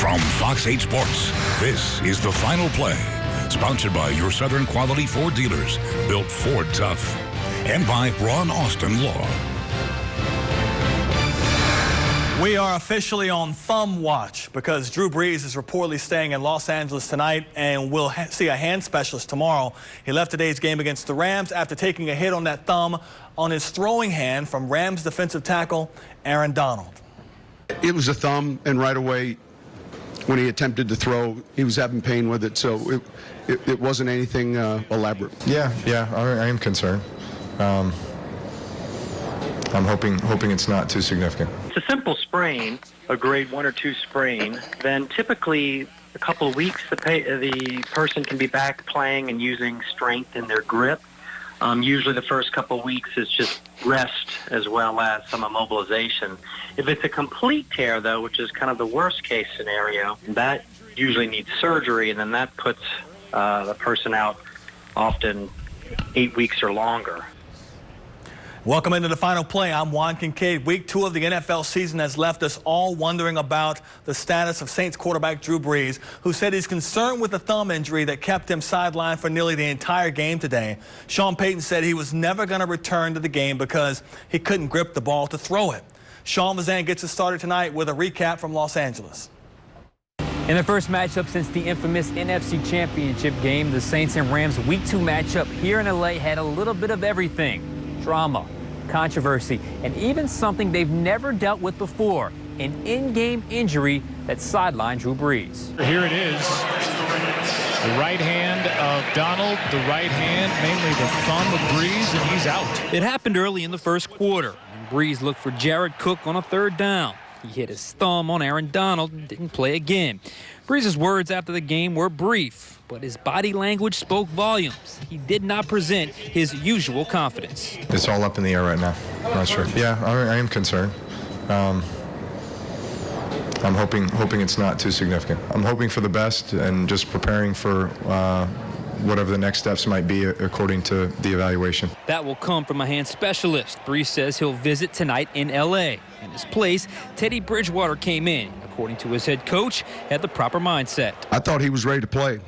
From Fox 8 Sports, this is the Final Play, sponsored by your Southern Quality Ford dealers, built Ford tough, and by Ron Austin Law. We are officially on thumb watch because Drew Brees is reportedly staying in Los Angeles tonight and will see a hand specialist tomorrow. He left today's game against the Rams after taking a hit on that thumb on his throwing hand from Rams defensive tackle Aaron Donald. It was a thumb, and right away when he attempted to throw, he was having pain with it, so it wasn't anything elaborate. Yeah, I am concerned. I'm hoping it's not too significant. It's a simple sprain, a grade 1 or 2 sprain. Then typically a couple of weeks the person can be back playing and using strength in their grip. Usually the first couple of weeks is just rest as well as some immobilization. If it's a complete tear, though, which is kind of the worst case scenario, that usually needs surgery, and then that puts the person out often 8 weeks or longer. Welcome into the Final Play. I'm Juan Kincaid. Week 2 of the NFL season has left us all wondering about the status of Saints quarterback Drew Brees, who said he's concerned with the thumb injury that kept him sidelined for nearly the entire game today. Sean Payton said he was never going to return to the game because he couldn't grip the ball to throw it. Sean Mazan gets us started tonight with a recap from Los Angeles. In the first matchup since the infamous NFC Championship game, the Saints and Rams Week 2 matchup here in LA had a little bit of everything. Drama, controversy, and even something they've never dealt with before, an in-game injury that sidelined Drew Brees. Here it is. The right hand of Donald, the right hand, mainly the thumb of Brees, and he's out. It happened early in the first quarter, and Brees looked for Jared Cook on a third down. He hit his thumb on Aaron Donald and didn't play again. Brees' words after the game were brief, but his body language spoke volumes. He did not present his usual confidence. It's all up in the air right now. I'm not sure. Yeah, I am concerned. I'm hoping it's not too significant. I'm hoping for the best and just preparing for whatever the next steps might be according to the evaluation. That will come from a hand specialist. Brees says he'll visit tonight in L.A. In his place, Teddy Bridgewater came in. According to his head coach, had the proper mindset. I thought he was ready to play.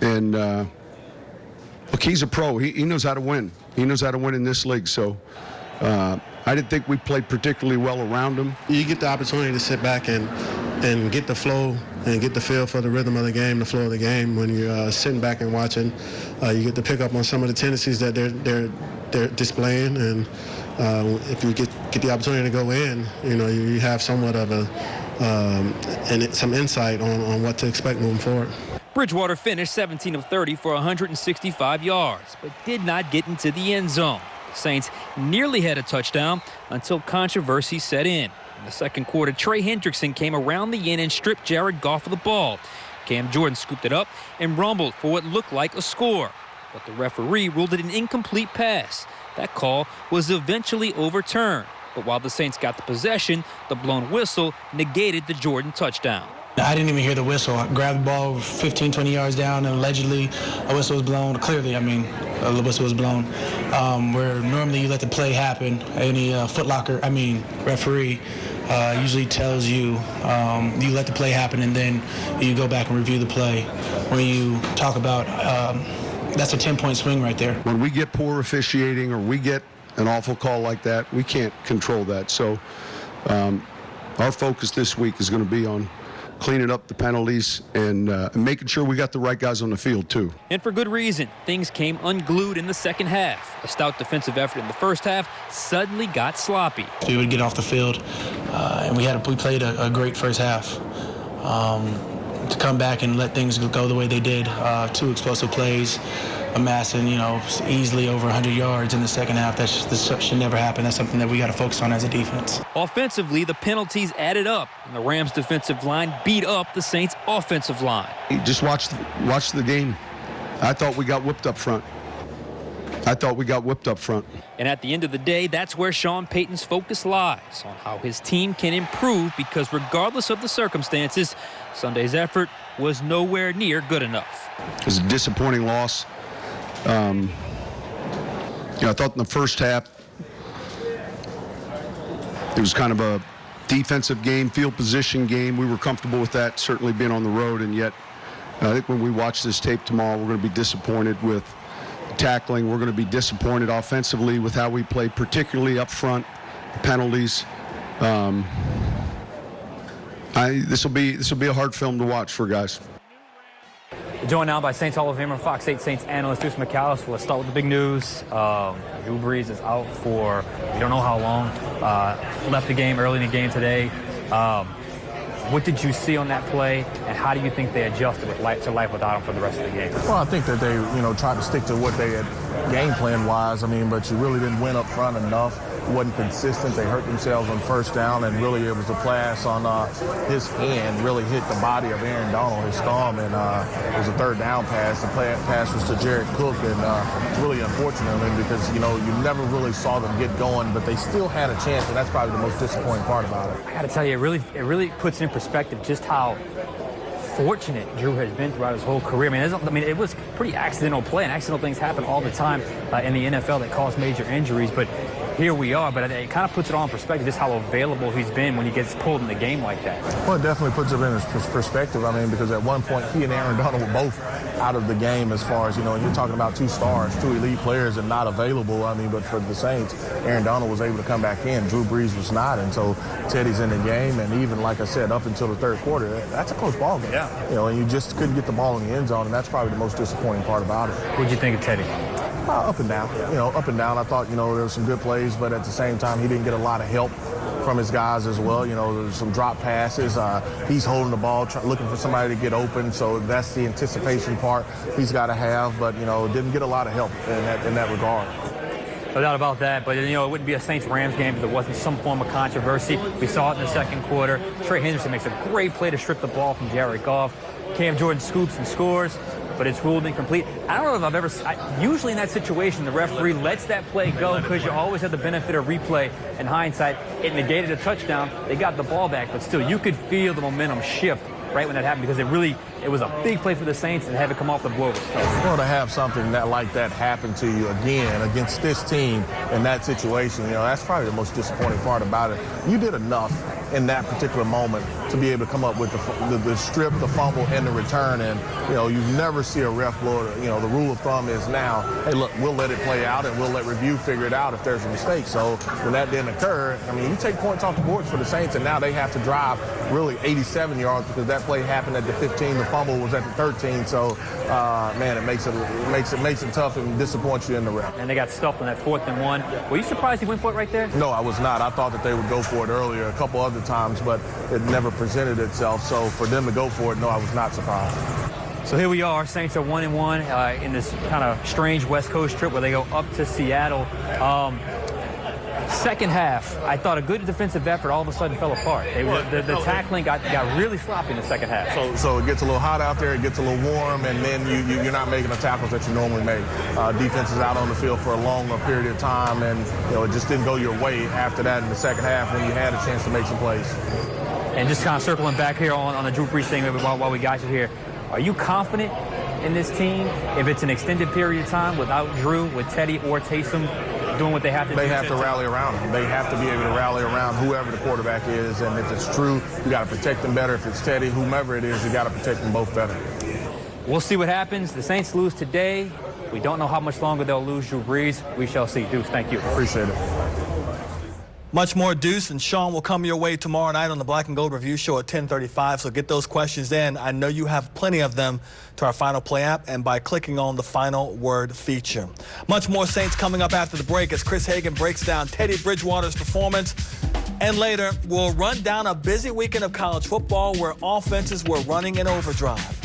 And, look, he's a pro. He knows how to win. He knows how to win in this league. So I didn't think we played particularly well around him. You get the opportunity to sit back and get the flow and get the feel for the rhythm of the game, the flow of the game. When you're sitting back and watching, you get to pick up on some of the tendencies that they're displaying. And if you get the opportunity to go in, you have somewhat of some insight on what to expect moving forward. Bridgewater finished 17 of 30 for 165 yards, but did not get into the end zone. The Saints nearly had a touchdown until controversy set in. In the second quarter, Trey Hendrickson came around the end and stripped Jared Goff of the ball. Cam Jordan scooped it up and rumbled for what looked like a score, but the referee ruled it an incomplete pass. That call was eventually overturned, but while the Saints got the possession, the blown whistle negated the Jordan touchdown. I didn't even hear the whistle. I grabbed the ball 15, 20 yards down, and allegedly a whistle was blown. Clearly, a whistle was blown. Where normally you let the play happen. Any referee usually tells you you let the play happen, and then you go back and review the play. When you talk about that's a 10-point swing right there. When we get poor officiating or we get an awful call like that, we can't control that. So our focus this week is going to be on cleaning up the penalties and making sure we got the right guys on the field, too. And for good reason. Things came unglued in the second half. A stout defensive effort in the first half suddenly got sloppy. We would get off the field, and we played a great first half. To come back and let things go the way they did, 2 explosive plays, amassing, easily over 100 yards in the second half. This should never happen. That's something that we got to focus on as a defense. Offensively, the penalties added up, and the Rams' defensive line beat up the Saints' offensive line. Just watch the game. I thought we got whipped up front. And at the end of the day, that's where Sean Payton's focus lies, on how his team can improve, because regardless of the circumstances, Sunday's effort was nowhere near good enough. It was a disappointing loss. I thought in the first half it was kind of a defensive game, field position game. We were comfortable with that, certainly being on the road, and yet I think when we watch this tape tomorrow, we're going to be disappointed with tackling. We're going to be disappointed offensively with how we play, particularly up front, penalties. This will be a hard film to watch for guys. Joined now by Saints Hall of Famer, Fox 8 Saints analyst Deuce McAllister. Let's start with the big news. Drew Brees is out for we don't know how long. Left the game early in the game today. What did you see on that play, and how do you think they adjusted to life without him for the rest of the game? Well, I think that they, tried to stick to what they had game plan wise. But you really didn't win up front enough. It wasn't consistent. They hurt themselves on first down, and really it was a pass on his hand really hit the body of Aaron Donald, his thumb, and it was a third down pass. The pass was to Jared Cook, and it's really unfortunate because, you never really saw them get going, but they still had a chance, and that's probably the most disappointing part about it. I got to tell you, it really puts in perspective just how fortunate Drew has been throughout his whole career. It was pretty accidental play, and accidental things happen all the time in the NFL that cause major injuries, but here we are. But it kind of puts it all in perspective just how available he's been when he gets pulled in the game like that. Well, it definitely puts it in his perspective. Because at one point he and Aaron Donald were both out of the game as far as, you're talking about two stars, two elite players and not available. But for the Saints, Aaron Donald was able to come back in. Drew Brees was not. And so Teddy's in the game. And even, like I said, up until the third quarter, that's a close ball game. Yeah. And you just couldn't get the ball in the end zone. And that's probably the most disappointing part about it. What did you think of Teddy? Up and down. Up and down. I thought, there were some good plays, but at the same time, he didn't get a lot of help from his guys as well. There was some drop passes. He's holding the ball, looking for somebody to get open. So that's the anticipation part he's got to have, but, didn't get a lot of help in that regard. No doubt about that, but, it wouldn't be a Saints-Rams game if there wasn't some form of controversy. We saw it in the second quarter. Trey Henderson makes a great play to strip the ball from Jared Goff. Cam Jordan scoops and scores, but it's ruled incomplete. I don't know if I've ever usually in that situation, the referee lets that play go because you always have the benefit of replay and hindsight. It negated a touchdown. They got the ball back, but still, you could feel the momentum shift right when that happened because it was a big play for the Saints, and have it come off the board was tough. Well, to have something like that happen to you again against this team in that situation, that's probably the most disappointing part about it. You did enough in that particular moment to be able to come up with the strip, the fumble, and the return. And, you never see a ref blow it. The rule of thumb is now, hey, look, we'll let it play out and we'll let review figure it out if there's a mistake. So when that didn't occur, you take points off the board for the Saints, and now they have to drive really 87 yards because that play happened at the 15. The fumble was at the 13. So, it makes it tough and disappoints you in the ref. And they got stuffed on that 4th and 1. Were you surprised he went for it right there? No, I was not. I thought that they would go for it earlier a couple other times, but it never presented itself. So for them to go for it, no, I was not surprised. So here we are. Saints are 1-1 in this kind of strange West Coast trip where they go up to Seattle. Second half, I thought a good defensive effort all of a sudden fell apart. The tackling got really sloppy in the second half. So it gets a little hot out there, it gets a little warm, and then you're not making the tackles that you normally make. Defense is out on the field for a longer period of time, and it just didn't go your way after that in the second half when you had a chance to make some plays. And just kind of circling back here on the Drew Brees thing while we got you here, are you confident in this team if it's an extended period of time without Drew, with Teddy or Taysom doing what they have to do? They have to rally around him. They have to be able to rally around whoever the quarterback is, and if it's Drew, you got to protect him better. If it's Teddy, whomever it is, you got to protect them both better. We'll see what happens. The Saints lose today. We don't know how much longer they'll lose Drew Brees. We shall see. Deuce, thank you. Appreciate it. Much more Deuce and Sean will come your way tomorrow night on the Black and Gold Review Show at 10:35. So get those questions in. I know you have plenty of them to our Final Play app and by clicking on the Final Word feature. Much more Saints coming up after the break as Chris Hagan breaks down Teddy Bridgewater's performance. And later, we'll run down a busy weekend of college football where offenses were running in overdrive.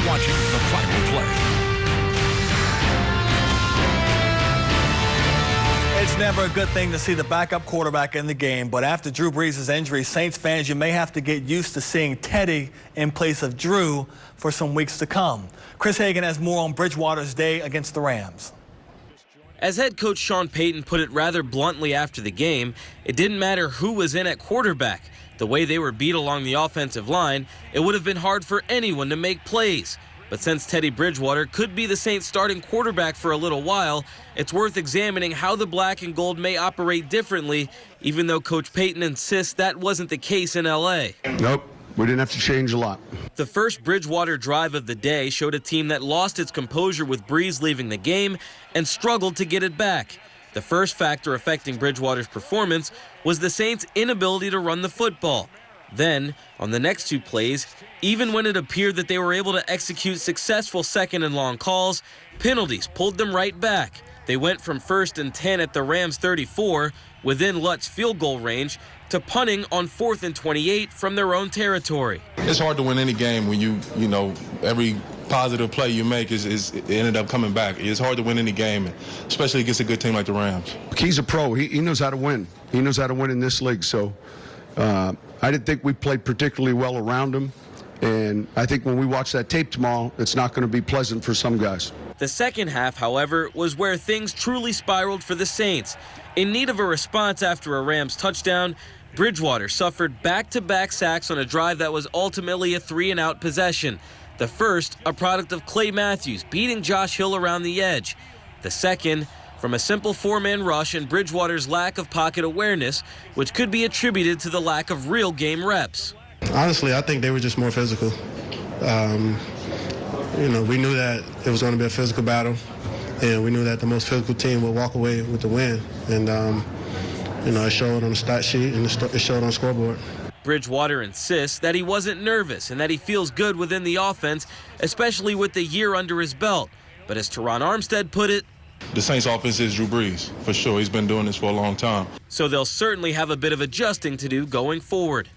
Watching the Final Play. It's never a good thing to see the backup quarterback in the game, but after Drew Brees' injury, Saints fans, you may have to get used to seeing Teddy in place of Drew for some weeks to come. Chris Hagan has more on Bridgewater's day against the Rams. As head coach Sean Payton put it rather bluntly after the game, it didn't matter who was in at quarterback. The way they were beat along the offensive line, it would have been hard for anyone to make plays. But since Teddy Bridgewater could be the Saints' starting quarterback for a little while, it's worth examining how the black and gold may operate differently, even though Coach Payton insists that wasn't the case in L.A. Nope, we didn't have to change a lot. The first Bridgewater drive of the day showed a team that lost its composure with Breeze leaving the game and struggled to get it back. The first factor affecting Bridgewater's performance was the Saints' inability to run the football. Then, on the next two plays, even when it appeared that they were able to execute successful second and long calls, penalties pulled them right back. They went from 1st and 10 at the Rams' 34, within Lutt's field goal range, to punting on 4th and 28 from their own territory. It's hard to win any game when you know, every positive play you make it ended up coming back. It's hard to win any game, especially against a good team like the Rams. He's a pro. He knows how to win. He knows how to win in this league. So I didn't think we played particularly well around him. And I think when we watch that tape tomorrow, it's not going to be pleasant for some guys. The second half, however, was where things truly spiraled for the Saints. In need of a response after a Rams touchdown, Bridgewater suffered back-to-back sacks on a drive that was ultimately a 3-and-out possession. The first, a product of Clay Matthews beating Josh Hill around the edge. The second, from a simple 4-man rush and Bridgewater's lack of pocket awareness, which could be attributed to the lack of real game reps. Honestly, I think they were just more physical. We knew that it was going to be a physical battle, and we knew that the most physical team would walk away with the win. And, it showed on the stat sheet and it showed on the scoreboard. Bridgewater insists that he wasn't nervous and that he feels good within the offense, especially with the year under his belt. But as Teron Armstead put it, the Saints offense is Drew Brees, for sure. He's been doing this for a long time. So they'll certainly have a bit of adjusting to do going forward.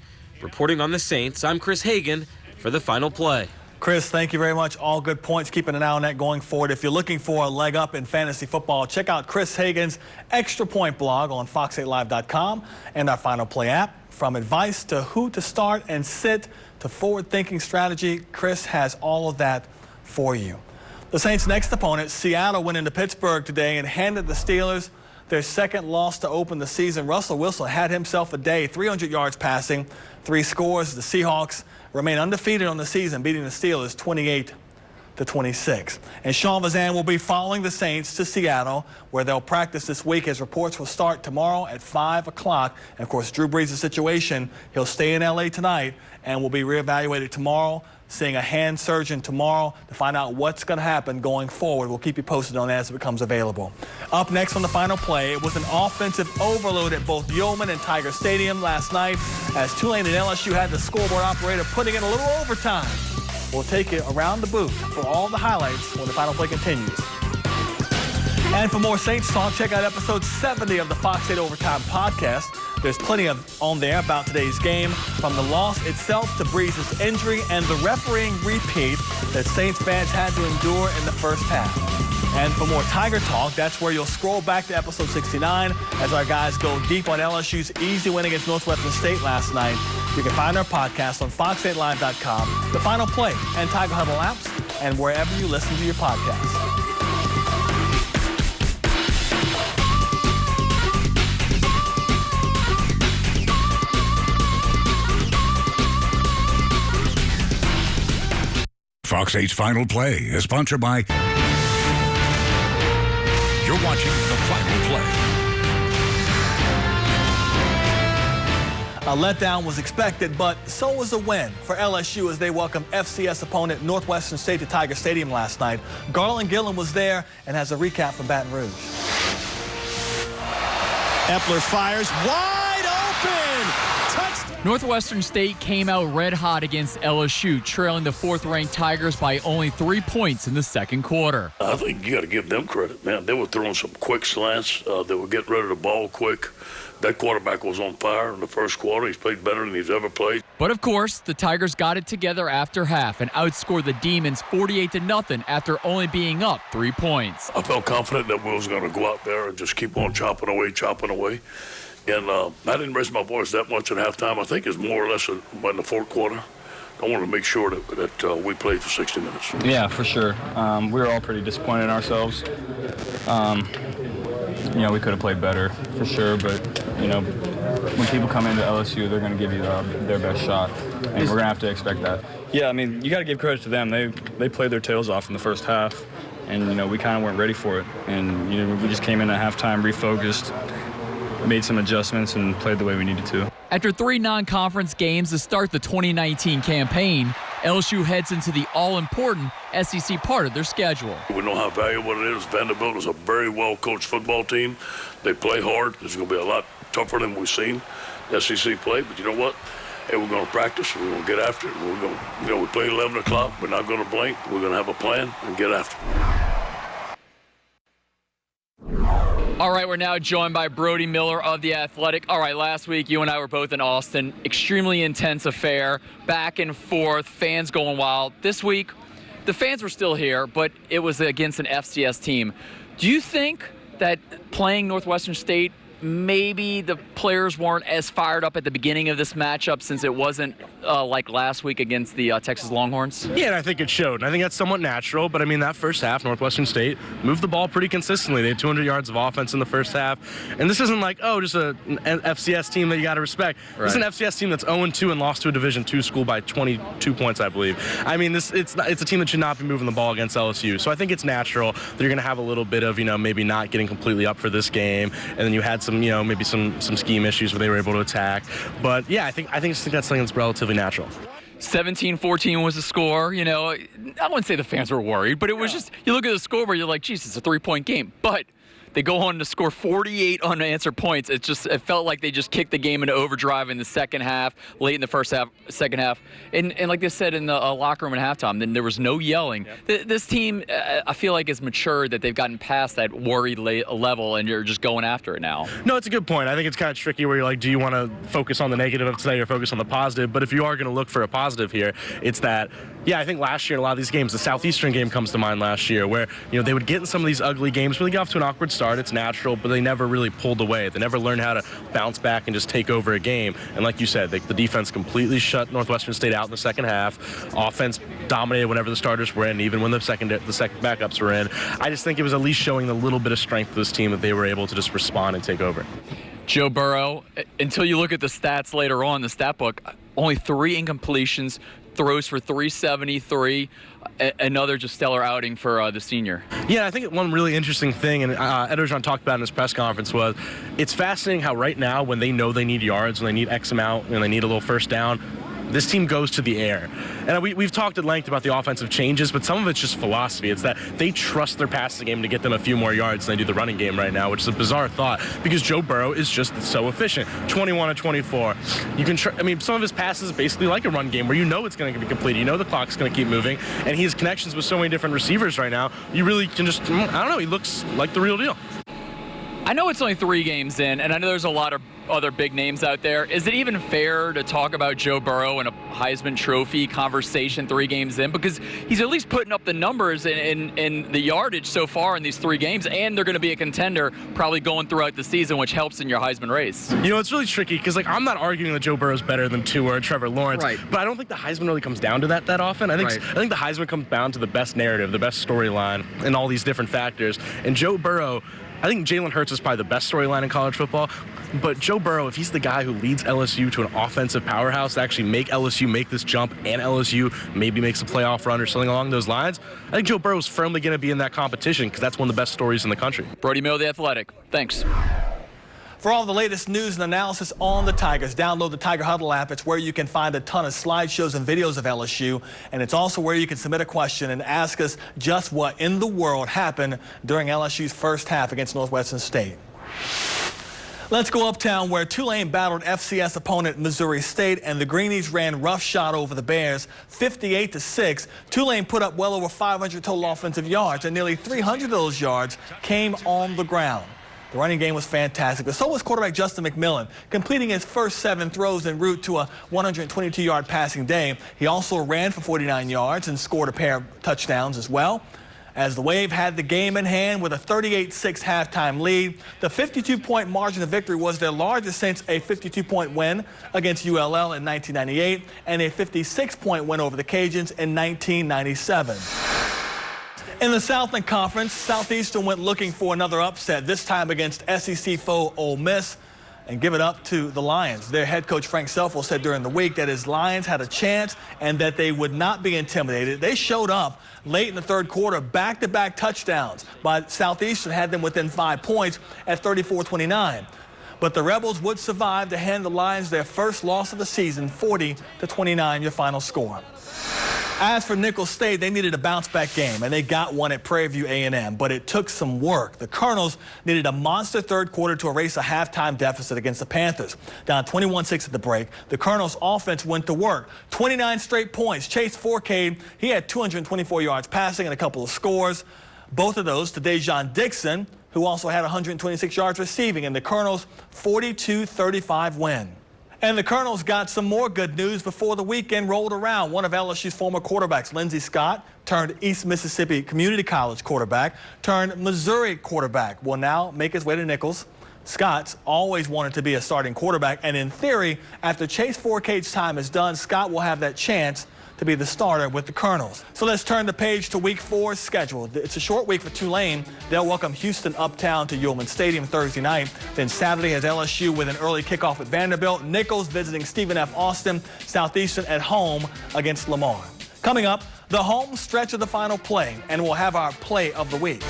Reporting on the Saints, I'm Chris Hagan for the Final Play. Chris, thank you very much. All good points. Keeping an eye on that going forward. If you're looking for a leg up in fantasy football, check out Chris Hagan's Extra Point blog on fox8live.com and our Final Play app. From advice to who to start and sit to forward-thinking strategy, Chris has all of that for you. The Saints' next opponent, Seattle, went into Pittsburgh today and handed the Steelers their second loss to open the season. Russell Wilson had himself a day, 300 yards passing, 3 scores. The Seahawks remain undefeated on the season, beating the Steelers 28-26. And Sean Vazan will be following the Saints to Seattle, where they'll practice this week. His reports will start tomorrow at 5 o'clock. And, of course, Drew Brees' situation, he'll stay in L.A. tonight and will be reevaluated tomorrow, seeing a hand surgeon tomorrow to find out what's going to happen going forward. We'll keep you posted on that as it becomes available. Up next on the Final Play, it was an offensive overload at both Yeoman and Tiger Stadium last night as Tulane and LSU had the scoreboard operator putting in a little overtime. We'll take you around the booth for all the highlights when the Final Play continues. And for more Saints talk, check out episode 70 of the Fox 8 Overtime podcast. There's plenty on there about today's game, from the loss itself to Brees' injury and the refereeing repeat that Saints fans had to endure in the first half. And for more Tiger talk, that's where you'll scroll back to episode 69 as our guys go deep on LSU's easy win against Northwestern State last night. You can find our podcast on fox8live.com, the Final Play, and Tiger Huddle apps, and wherever you listen to your podcasts. Fox 8's Final Play is sponsored by... You're watching the Final Play. A letdown was expected, but so was a win for LSU as they welcomed FCS opponent Northwestern State to Tiger Stadium last night. Garland Gillen was there and has a recap from Baton Rouge. Epler fires wide open. Touchdown. Northwestern State came out red hot against LSU, trailing the 4th-ranked Tigers by only 3 points in the second quarter. I think you got to give them credit, man. They were throwing some quick slants. They were getting rid of the ball quick. That quarterback was on fire in the first quarter. He's played better than he's ever played. But, of course, the Tigers got it together after half and outscored the Demons 48-0 after only being up 3 points. I felt confident that we was going to go out there and just keep on chopping away. And I didn't raise my voice that much at halftime. I think it's more or less in the fourth quarter. I wanted to make sure that we played for 60 minutes. Yeah, for sure. We were all pretty disappointed in ourselves. we could have played better for sure, but, when people come into LSU, they're going to give you their best shot, and we're going to have to expect that. Yeah, I mean, you got to give credit to them. They played their tails off in the first half, and, we kind of weren't ready for it. And, we just came in at halftime, refocused, made some adjustments, and played the way we needed to. After 3 non-conference games to start the 2019 campaign, LSU heads into the all-important SEC part of their schedule. We know how valuable it is. Vanderbilt is a very well-coached football team. They play hard. It's going to be a lot tougher than we've seen SEC play. But you know what? Hey, we're going to practice. We're going to get after it. We're going to, we play 11 o'clock. We're not going to blink. We're going to have a plan and get after it. All right, we're now joined by Brody Miller of The Athletic. All right, last week you and I were both in Austin. Extremely intense affair, back and forth, fans going wild. This week, the fans were still here, but it was against an FCS team. Do you think that playing Northwestern State, maybe the players weren't as fired up at the beginning of this matchup since it wasn't like last week against the Texas Longhorns? Yeah, and I think it showed. And I think that's somewhat natural, but I mean, that first half, Northwestern State moved the ball pretty consistently. They had 200 yards of offense in the first half. And this isn't like, just an FCS team that you got to respect. Right. This is an FCS team that's 0-2 and lost to a Division II school by 22 points, I believe. I mean, it's a team that should not be moving the ball against LSU. So I think it's natural that you're going to have a little bit of, maybe not getting completely up for this game. And then you had some, maybe some scheme issues where they were able to attack. But yeah, I think that's something that's relatively natural. 17-14 was the score. I wouldn't say the fans were worried, but it was just, you look at the scoreboard, you're like, geez, it's a 3-point game. But they go on to score 48 unanswered points. It felt like they just kicked the game into overdrive in the second half, late in the second half. And like they said in the locker room at halftime, then there was no yelling. This team, I feel like, is matured, that they've gotten past that worried level and you're just going after it now. No, it's a good point. I think it's kind of tricky where you're like, do you want to focus on the negative of today or focus on the positive? But if you are going to look for a positive here, it's that, I think last year in a lot of these games, the Southeastern game comes to mind last year, where, they would get in some of these ugly games where they get off to an awkward start. It's natural, but they never really pulled away. They never learned how to bounce back and just take over a game. And like you said, the defense completely shut Northwestern State out in the second half. Offense dominated whenever the starters were in, even when the second backups were in. I just think it was at least showing a little bit of strength of this team that they were able to just respond and take over. Joe Burrow, until you look at the stats later on, the stat book, only 3 incompletions, throws for 373. Another just stellar outing for the senior. Yeah, I think one really interesting thing, and Ed Orgeron talked about in his press conference, was it's fascinating how right now, when they know they need yards, when they need X amount, and they need a little first down, this team goes to the air. And we've talked at length about the offensive changes, but some of it's just philosophy. It's that they trust their passing game to get them a few more yards than they do the running game right now, which is a bizarre thought because Joe Burrow is just so efficient. 21-24. You can some of his passes basically like a run game where it's going to be completed. The clock's going to keep moving, and he has connections with so many different receivers right now. You really can just, he looks like the real deal. I know it's only 3 games in, and I know there's a lot of other big names out there. Is it even fair to talk about Joe Burrow in a Heisman Trophy conversation 3 games in? Because he's at least putting up the numbers in the yardage so far in these 3 games, and they're going to be a contender probably going throughout the season, which helps in your Heisman race. It's really tricky because, I'm not arguing that Joe Burrow's better than Tua or Trevor Lawrence, right, but I don't think the Heisman really comes down to that often. I think the Heisman comes down to the best narrative, the best storyline, and all these different factors. And Joe Burrow, I think Jalen Hurts is probably the best storyline in college football, but Joe Burrow, if he's the guy who leads LSU to an offensive powerhouse to actually make LSU make this jump and LSU maybe makes a playoff run or something along those lines, I think Joe Burrow is firmly going to be in that competition because that's one of the best stories in the country. Brody Miller, The Athletic. Thanks. For all the latest news and analysis on the Tigers, download the Tiger Huddle app. It's where you can find a ton of slideshows and videos of LSU, and it's also where you can submit a question and ask us just what in the world happened during LSU's first half against Northwestern State. Let's go uptown where Tulane battled FCS opponent Missouri State, and the Greenies ran roughshod over the Bears 58-6. Tulane put up well over 500 total offensive yards, and nearly 300 of those yards came on the ground. The running game was fantastic, but so was quarterback Justin McMillan, completing his first 7 throws en route to a 122-yard passing day. He also ran for 49 yards and scored a pair of touchdowns as well. As the Wave had the game in hand with a 38-6 halftime lead, the 52-point margin of victory was their largest since a 52-point win against ULL in 1998 and a 56-point win over the Cajuns in 1997. In the Southland Conference, Southeastern went looking for another upset, this time against SEC foe Ole Miss, and give it up to the Lions. Their head coach Frank Selfel said during the week that his Lions had a chance and that they would not be intimidated. They showed up late in the third quarter, back-to-back touchdowns, but Southeastern had them within 5 points at 34-29. But the Rebels would survive to hand the Lions their first loss of the season, 40-29, your final score. As for Nicholls State, they needed a bounce-back game, and they got one at Prairie View A&M, but it took some work. The Colonels needed a monster third quarter to erase a halftime deficit against the Panthers. Down 21-6 at the break, the Colonels' offense went to work. 29 straight points. Chase Forcade, he had 224 yards passing and a couple of scores. Both of those to Dejon Dixon, who also had 126 yards receiving, and the Colonels' 42-35 win. And the Colonels got some more good news before the weekend rolled around. One of LSU's former quarterbacks, Lindsey Scott, turned East Mississippi Community College quarterback, turned Missouri quarterback, will now make his way to Nicholls. Scott's always wanted to be a starting quarterback, and in theory, after Chase Forcade's time is done, Scott will have that chance to be the starter with the Colonels. So let's turn the page to Week 4's schedule. It's a short week for Tulane. They'll welcome Houston uptown to Ullman Stadium Thursday night. Then Saturday has LSU with an early kickoff at Vanderbilt. Nicholls visiting Stephen F. Austin. Southeastern at home against Lamar. Coming up, the home stretch of the final play, and we'll have our play of the week.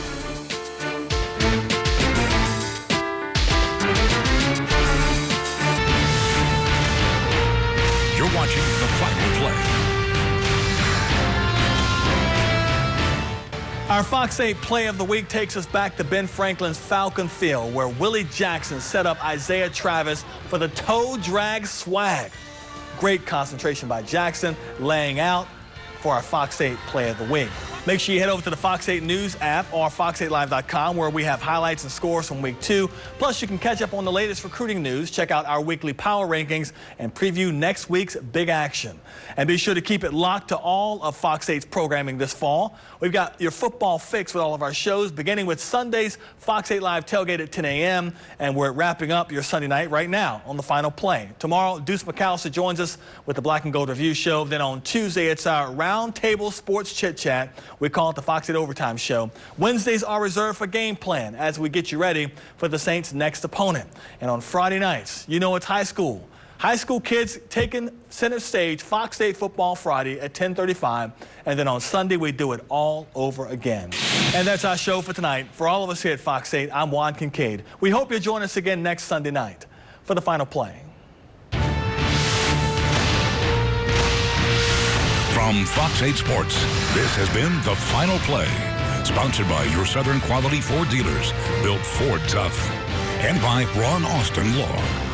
You're watching the final play. Our Fox 8 play of the week takes us back to Ben Franklin's Falcon Field, where Willie Jackson set up Isaiah Travis for the toe drag swag. Great concentration by Jackson, laying out for our Fox 8 play of the week. Make sure you head over to the Fox 8 News app or fox8live.com, where we have highlights and scores from Week 2. Plus, you can catch up on the latest recruiting news, check out our weekly power rankings, and preview next week's big action. And be sure to keep it locked to all of Fox 8's programming this fall. We've got your football fix with all of our shows, beginning with Sunday's Fox 8 Live Tailgate at 10 a.m., and we're wrapping up your Sunday night right now on the final play. Tomorrow, Deuce McAllister joins us with the Black and Gold Review Show. Then on Tuesday, it's our Roundtable Sports Chit Chat. We call it the Fox 8 Overtime Show. Wednesdays are reserved for Game Plan as we get you ready for the Saints' next opponent. And on Friday nights, you know it's high school. High school kids taking center stage, Fox 8 Football Friday at 10:35. And then on Sunday, we do it all over again. And that's our show for tonight. For all of us here at Fox 8, I'm Juan Kincaid. We hope you'll join us again next Sunday night for the final play. From Fox 8 Sports, this has been The Final Play, sponsored by your Southern Quality Ford dealers, built Ford tough, and by Ron Austin Law.